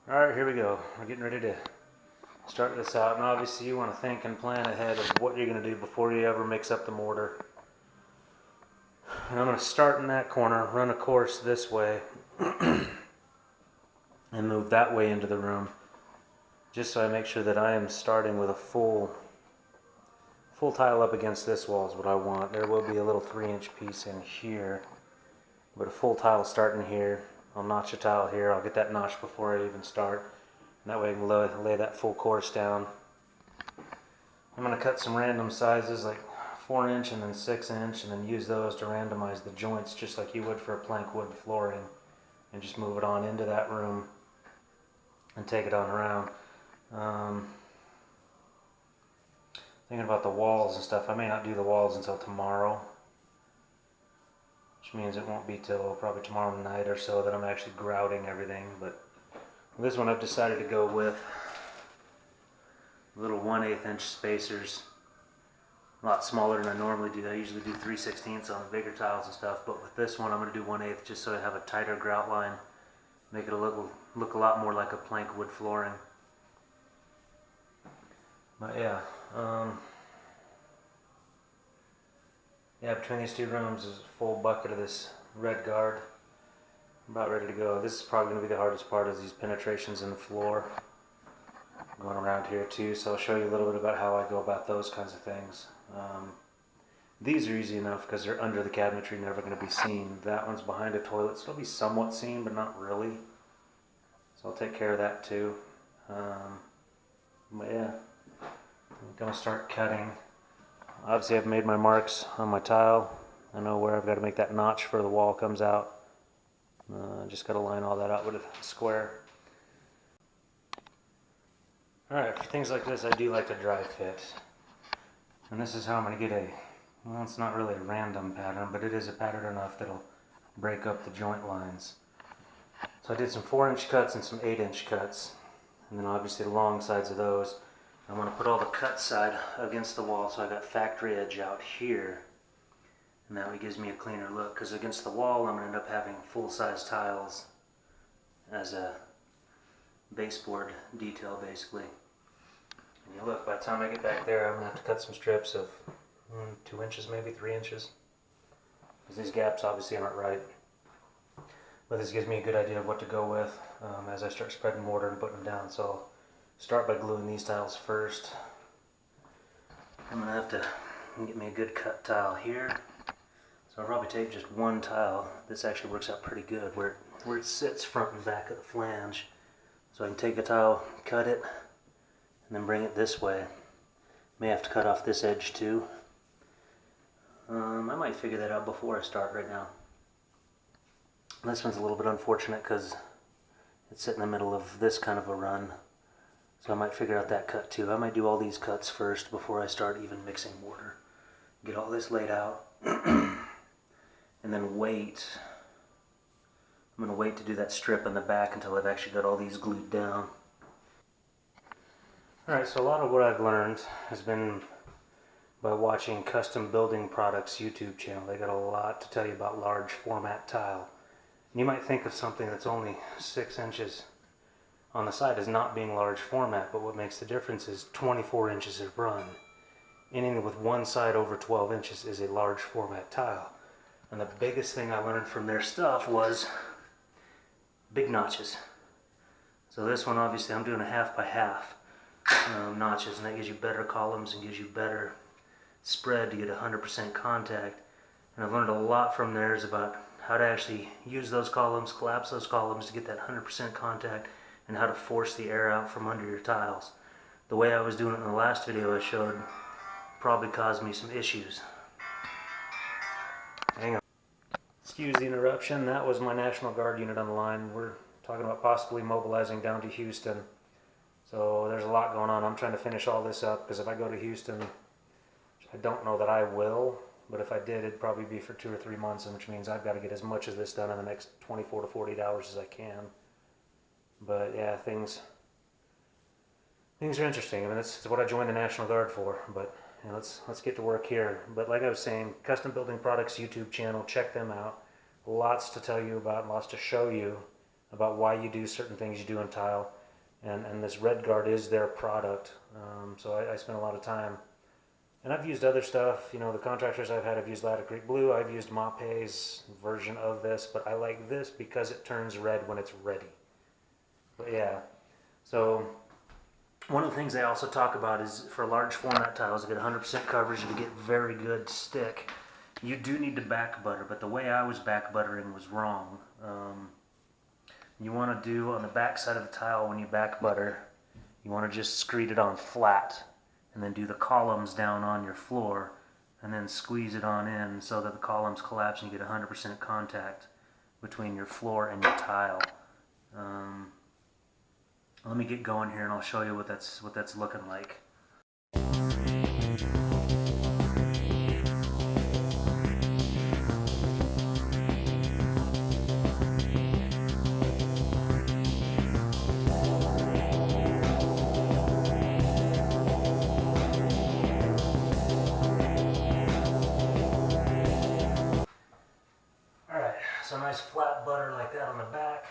Alright, here we go. We're getting ready to start this out, and obviously you want to think and plan ahead of what you're going to do before you ever mix up the mortar. And I'm going to start in that corner, run a course this way, and move that way into the room, just so I make sure that I am starting with a full tile up against this wall is what I want. There will be a little 3-inch piece in here, but a full tile starting here. I'll notch a tile here. I'll get that notched before I even start. And that way I can lay that full course down. I'm going to cut some random sizes like 4-inch and then 6-inch, and then use those to randomize the joints just like you would for a plank wood flooring, and just move it on into that room and take it on around. Thinking about the walls and stuff, I may not do the walls until tomorrow, which means it won't be till probably tomorrow night or so that I'm actually grouting everything. But this one I've decided to go with little 1/8 inch spacers, a lot smaller than I normally do. I usually do 3/16 on the bigger tiles and stuff, but with this one I'm going to do 1/8 just so I have a tighter grout line, make it look a lot more like a plank wood flooring. But yeah, between these two rooms is a full bucket of this red guard. I'm about ready to go. This is probably going to be the hardest part, is these penetrations in the floor. Going around here too, so I'll show you a little bit about how I go about those kinds of things. These are easy enough because they're under the cabinetry, never going to be seen. That one's behind a toilet, so it'll be somewhat seen, but not really. So I'll take care of that too. But yeah, I'm going to start cutting. Obviously I've made my marks on my tile. I know where I've got to make that notch for the wall comes out. Just got to line all that out with a square. Alright, for things like this I do like to dry fit. And this is how I'm going to get well, it's not really a random pattern, but it is a pattern enough that'll break up the joint lines. So I did some 4-inch cuts and some 8-inch cuts. And then obviously the long sides of those. I'm going to put all the cut side against the wall, so I got factory edge out here. And that way gives me a cleaner look, because against the wall I'm going to end up having full-size tiles as a baseboard detail basically. And you look, by the time I get back there I'm going to have to cut some strips of 2 inches, maybe 3 inches. Because these gaps obviously aren't right. But this gives me a good idea of what to go with as I start spreading mortar and putting them down. So I'll start by gluing these tiles first. I'm going to have to get me a good cut tile here. So I'll probably take just one tile. This actually works out pretty good where it sits front and back of the flange. So I can take a tile, cut it, and then bring it this way. May have to cut off this edge too. I might figure that out before I start right now. This one's a little bit unfortunate because it's sitting in the middle of this kind of a run. So I might figure out that cut too. I might do all these cuts first before I start even mixing mortar. Get all this laid out. And then wait. I'm going to wait to do that strip in the back until I've actually got all these glued down. Alright, so a lot of what I've learned has been by watching Custom Building Products YouTube channel. They got a lot to tell you about large format tile. And you might think of something that's only 6 inches on the side as not being large format, but what makes the difference is 24 inches of run. Anything with one side over 12 inches is a large format tile. And the biggest thing I learned from their stuff was big notches. So this one, obviously I'm doing a 1/2 by 1/2 notches, and that gives you better columns and gives you better spread to get 100% contact. And I've learned a lot from theirs about how to actually use those columns, collapse those columns to get that 100% contact, and how to force the air out from under your tiles. The way I was doing it in the last video I showed probably caused me some issues. Hang on. Excuse the interruption. That was my National Guard unit on the line. We're talking about possibly mobilizing down to Houston. So there's a lot going on. I'm trying to finish all this up because if I go to Houston, I don't know that I will, but if I did, it'd probably be for 2 or 3 months, which means I've got to get as much of this done in the next 24 to 48 hours as I can. But yeah, things are interesting. I mean, that's what I joined the National Guard for. But you know, let's get to work here. But like I was saying, Custom Building Products YouTube channel, check them out. Lots to tell you about, lots to show you about why you do certain things you do in tile. And this red guard is their product. So I spent a lot of time. And I've used other stuff. You know, the contractors I've had have used Ladder Creek Blue. I've used Mapei's version of this, but I like this because it turns red when it's ready. But yeah, so one of the things they also talk about is for large format tiles to get 100% coverage and to get very good stick, you do need to back butter, but the way I was back buttering was wrong. You want to do on the back side of the tile when you back butter, you want to just screed it on flat and then do the columns down on your floor and then squeeze it on in so that the columns collapse and you get 100% contact between your floor and your tile. Let me get going here and I'll show you what that's looking like. Alright, so nice flat butter like that on the back,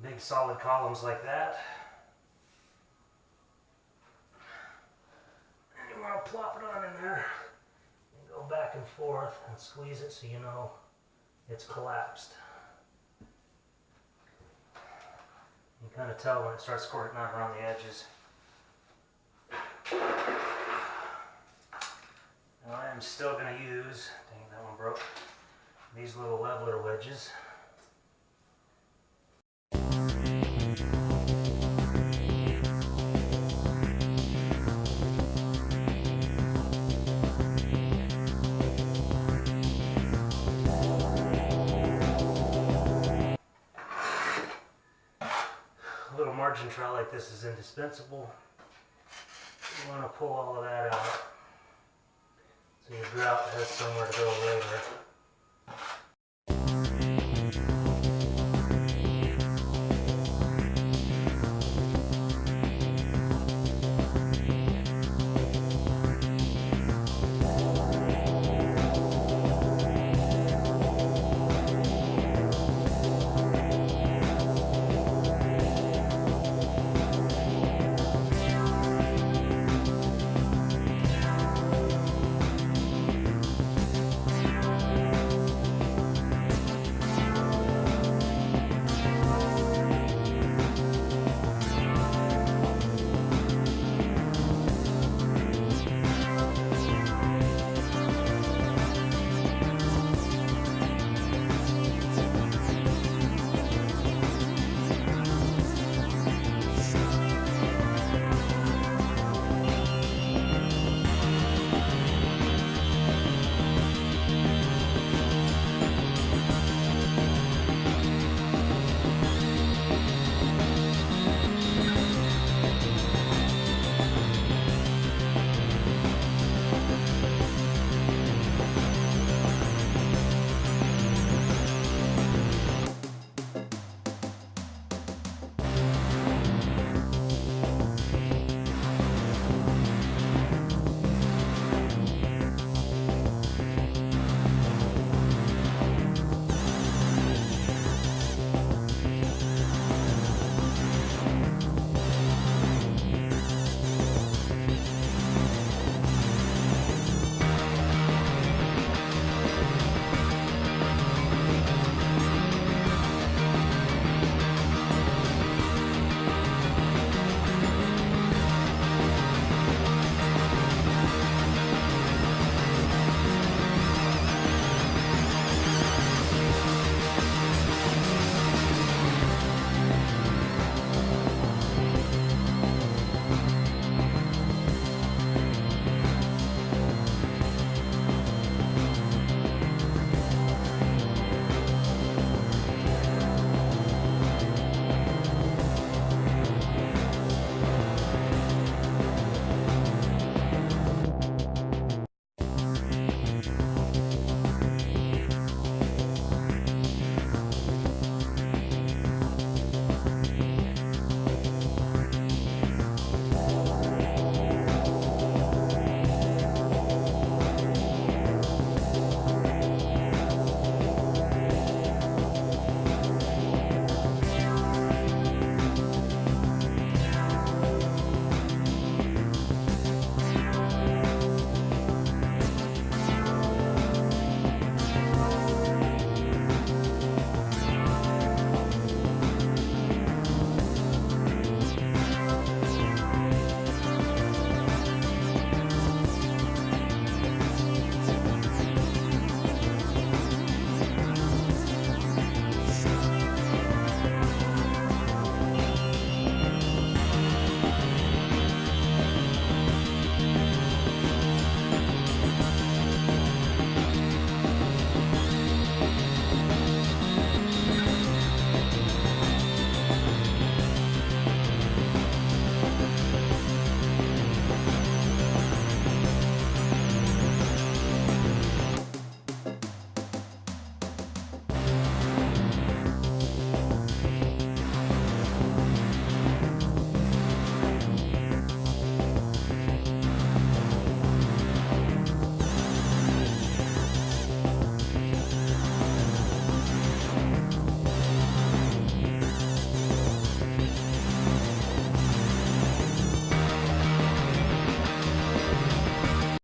big solid columns like that. And you want to plop it on in there and go back and forth and squeeze it so you know it's collapsed. You can kind of tell when it starts squirting out around the edges. Now I am still going to use, dang that one broke, these little leveler wedges. A little margin trowel like this is indispensable. You want to pull all of that out so your grout has somewhere to go later.